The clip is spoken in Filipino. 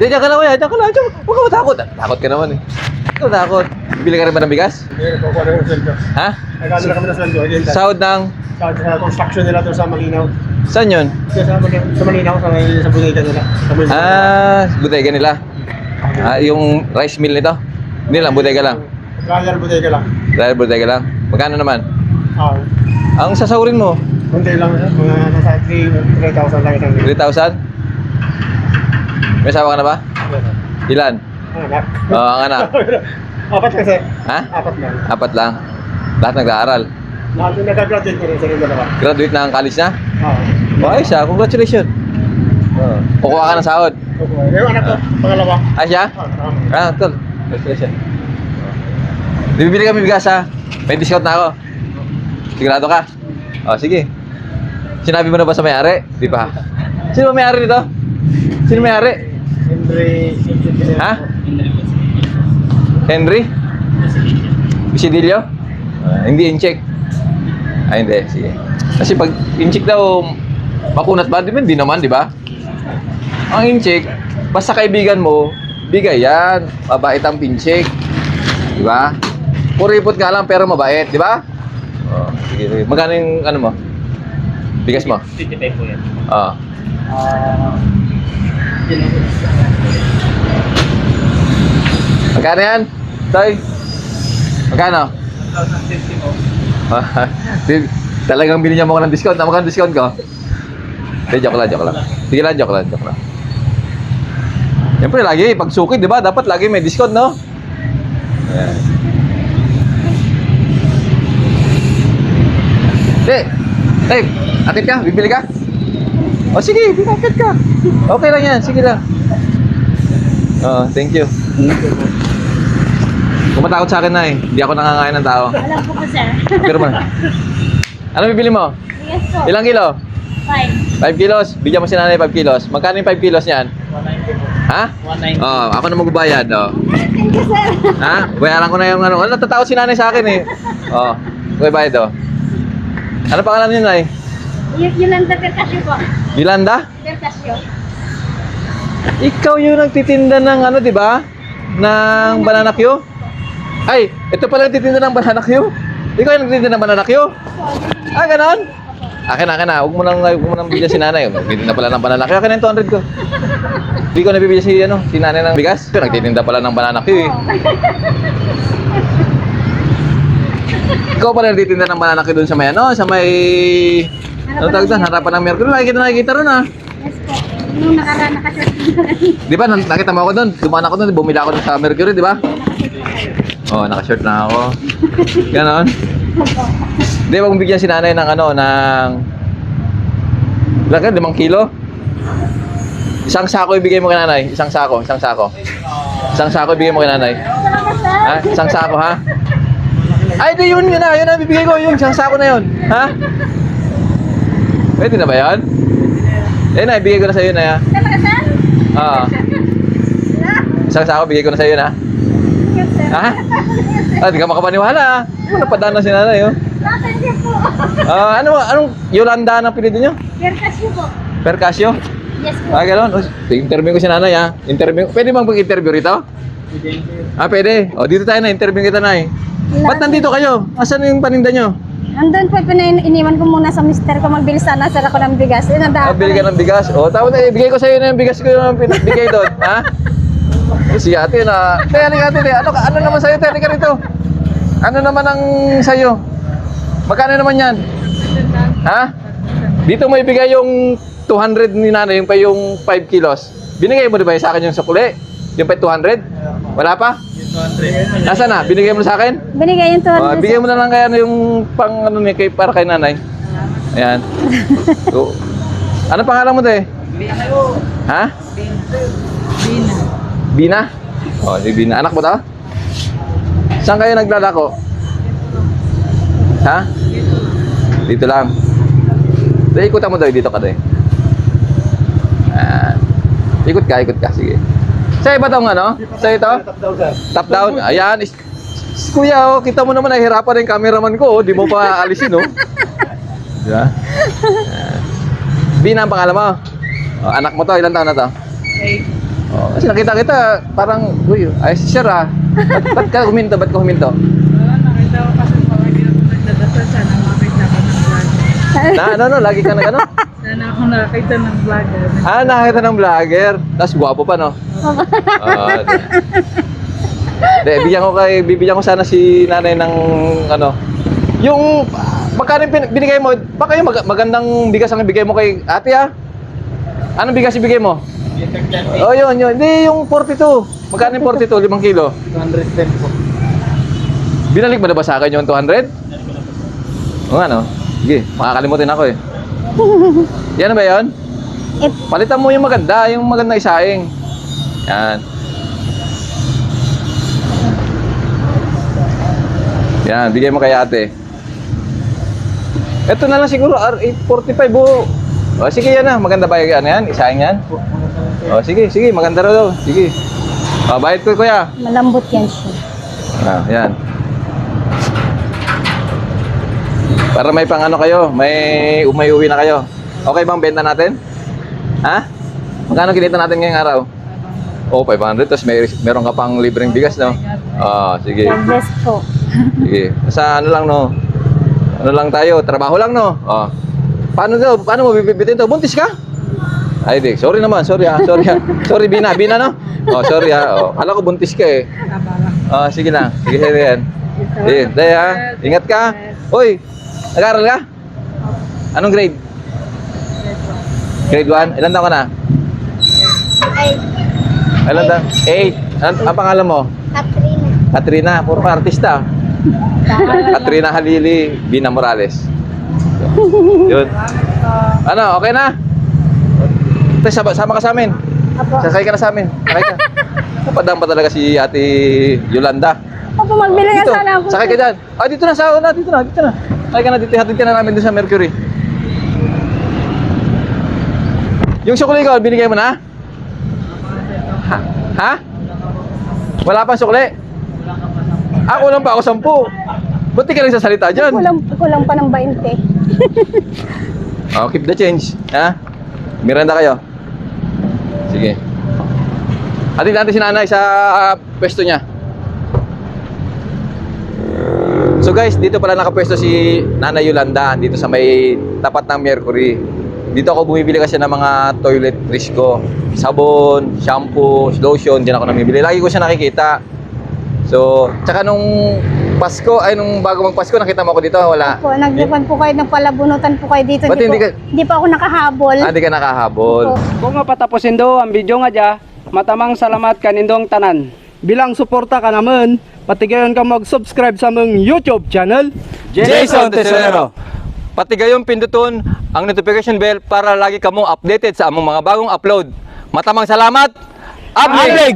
Diyan ka na kuya, diyan ka na. Huwag ka matakot. Takot ka naman eh. Huwag ka matakot. Bibili ka rin ba ng bigas? Hindi, nagkukuha na ng sweldo. Ha? Nagkano na kami ng sweldo. Sahod ng... Sa construction nila to sa Malinaw. Saan yun? Sa Malinaw, sa bodega nila. Sa bodega. Bodega nila. Yung rice mill nito? Hindi lang, bodega lang. Trial bodega lang. Dahil bodega lang. Magkano naman? Ah, Ang sasahurin mo? hindi lang. Mga nasa 3,000 lang isang 3,000? May asawa ka na ba? Ilan? anak. Ang anak. Apat kasi. Ha? Apat lang. Apat lang. Lahat nag-aaral. Lahat yung nag-graduate na rin sa rin dalawa. Graduate na ang college na? Oo. Ayos siya, congratulations. Kukuha ka ng sahod. Yung anak ko, pangalawa. Siya? Tol. Congratulations. Bibili kami bigas ha. May discount na ako. Sigurado ka? Sige. Sinabi mo na ba sa may-ari? Di pa. Sino ba may-ari nito? Sino may-ari? Henry. Ha? Henry? Bisidilyo? Hindi in-check. Hindi. Sige. Kasi pag in-check daw, makunat ba? Di naman, di ba? Ang in-check, basta kaibigan mo, bigay yan. Mabait ang pin-check. Di ba? Puripot ka lang pero mabait, di ba? Sige. Magkano yung ano mo? Bigas mo? 55 po yan. Magkano yan? Toy? Magkano? 1,050 po. Talagang binigyan mo ko ng discount. Magkano discount ko? Joke lang. Sige lang, joke lang. Siyempre, lagi, pag sukid, di ba? Dapat lagi may discount, no? Ayan. Tay, akit ka? Bibili ka? Sige, akit ka. Okay lang yan, sige lang. Thank you. Kung matakot sa akin na hindi ako nangangain ng tao. Alam ko po, sir. Pero man. Ano bibili mo? Yes po. Ilang kilo? 5. 5 kilos. Bigyan mo si nanay 5 kilos. Magkano yung 5 kilos niyan? 190 po. Ha? 190. Ako na magbabayad. Thank you, sir. Ha? Bayaran ko na yung ano. Natatakot si nanay sa akin eh. Okay, bayad Ano pangalan niyo, Nay? Yolanda Percasio po. Yolanda? Percasio. Ikaw yung nagtitinda ng ano, di ba? Ng banana Q? Ay, ito pala nagtitinda ng banana Q? Ikaw yung nagtitinda ng banana Q? Ganon? Akin na. Huwag mo nang bigyan si nanay. Nagtitinda pala ng banana Q. Akin na yung 200 ko. Hindi ko nabibigyan si nanay ng bigas. Nagtitinda pala ng banana Q eh. Ikaw pala nagtitinda ng banana Q doon sa may sa may... Ano tawag doon? Harapan ng Mercury. Nakikita ron Yes po. Nung nakaraan nakashort. Di ba, nakita mo ako doon? Dumaan ako doon, bumili ako sa Mercury, di ba? Naka-short na ako. Ganon. Di ba, bigyan si nanay ng ilan ka? 5 kilo? Isang sako ibigay mo kay nanay. Isang sako. Isang sako ibigay mo kay nanay. Isang sako, ha? Ay, di yun na. Yun na, bibigay ko. Yung isang sako na yun. Ha? Pwede na ba yan? Na, ibigay ko na sa'yo na yan. Talaga, sir? Isang sako, bigay ko na sa'yo na. Yes, sir. Ha? Di ka makapaniwala, ha? Wala pa daan na si nanay, oh. Thank you po. Anong Yolanda ang pilido nyo? Percasio po. Percasio? Yes po. Gano'n. Interview ko si nanay, ha? Pwede bang mag-interview rito? Pwede. Dito tayo na, interview kita na, Ba't nandito kayo? Asan yung paninda nyo? Andun po, iniwan ko muna sa mister ko. Magbili sana ako ng bigas. Bili ka ng bigas? Tapos ibigay ko sa'yo na yung bigas ko yung pinabigay doon, ha? Si ate na, halika ate, ano naman sa'yo, halika rito. Ano naman ang sa'yo? Magkano naman yan? Ha? Dito mo ibigay yung 200 ni nanay, yung pa yung 5 kilos. Binigay mo diba sa akin yung sukli? Yung pa 200? Wala pa? Nasaan na? Binigay mo na sa akin? Binigay yung 200. Bigay mo na lang kaya yung pang para kay nanay. Ayan. So, ano pangalan mo te? Ha? Bina. Si Bina. Anak mo to? Saan kayo naglalako? Ha? Dito lang. Ikutan mo daw, dito ka daw. Ikot ka, sige. Sa iba tong Sa ito? Top down. Ayan. Kuya, kita mo naman nahihirapan yung cameraman ko, di mo pa alisin, Diba? Bina ang pangalan mo? Anak mo to, ilang taon na to? Oh, kasi nakita kita, parang, uy, ayos si Sir ah. Ba't ka huminto? Ba't ka huminto? Wala, nakita ko kasi pag hindi ako nagdadasal, sana makita ko ng vlogger. Na, lagi ka na gano'n? Sana ako nakita ng vlogger. Ah, nakakita ng vlogger. Tapos gwapo pa, no? Bibigyan ko sana si nanay ng, ano, yung, magkano yung binigay mo, baka yung magandang bigas ang ibigay mo kay ate, ah? Anong bigas ibigay mo? Oh, yun. Hindi, yung 42. Magkano yung 42? 5 kilo? 210 po. Binalik mo na ba sa akin yung 200? O nga, no? Sige, makakalimutin ako eh. Yan na ba yun? Palitan mo yung magandang isaing. Yan. Yan, bigay mo kay ate. Ito na lang siguro, R845 oh. O, sige yan na, maganda ba yung ano yan? Isaing yan? O, sige, maganda raw daw. Sige. O, bayad ko kuya. Malambot yan siya. Ah, yan. Para may pang ano kayo, may uwi na kayo. Okay bang benta natin? Ha? Magkano kinita natin ngayong araw? Oh, 500. Tapos meron ka pang libreng bigas, no? Ah, sige. God bless po. Sige. Sa ano lang, no? Ano lang tayo? Trabaho lang, no? Oh. Paano mo bibitin to? Buntis ka? Ay, di. Sorry naman. Sorry, ah. Sorry, Bina, no? Oh, sorry, ah. Oh. Kala ko buntis ka, eh. Oh, sige na. Sige yan. Sige, dahil, ha? Ingat ka. Uy, nag-aaral ka? Anong grade? Grade 1? Ilan taon ka na? Ilan taon? 8. Ang pangalan mo? Katrina. Puro ka artista. Katrina Halili, Bina Morales. Yun. Ano, okay na? Sama ka sa amin. Apo. Sasakay ka na sa amin. Sakay ka. Napadang pa talaga si Ate Yolanda. Apo, magbili ka Dito, sana ako. sakay ka dyan. Ah, dito na, dito na. Sakay ka na dito, hatid ka na namin doon sa Mercury. Yung sukli ko, binigay mo na? Ha? Wala pang sukli? Ako lang pa ako 10. Ba't di ka nagsasalita dyan? Kulang pa ng 20. Oh, keep the change. Ha? Miranda kayo. Sige. Hatid natin si nanay sa pwesto niya. So guys, dito pala nakapwesto si Nanay Yolanda dito sa may tapat ng Mercury. Dito ako bumibili kasi ng mga toiletries ko. Sabon, shampoo, lotion, diyan ako namimili. Lagi ko siya nakikita. So, tsaka nung Pasko, ay nung bago magpasko, nakita mo ako dito, wala. Opo, nagdipan po kayo, nagpalabunutan po kayo dito. Ba't Hindi pa ako nakahabol. Ah, di ka nakahabol. Kung nga patapusin do ang video nga dya, matamang salamat kanindong tanan. Bilang suporta ka naman, patigayon ka mag-subscribe sa mong YouTube channel. Jason Tesorero. Pati gayong pinduton ang notification bell para lagi kamong updated sa among mga bagong upload. Matamang salamat. Upgrade!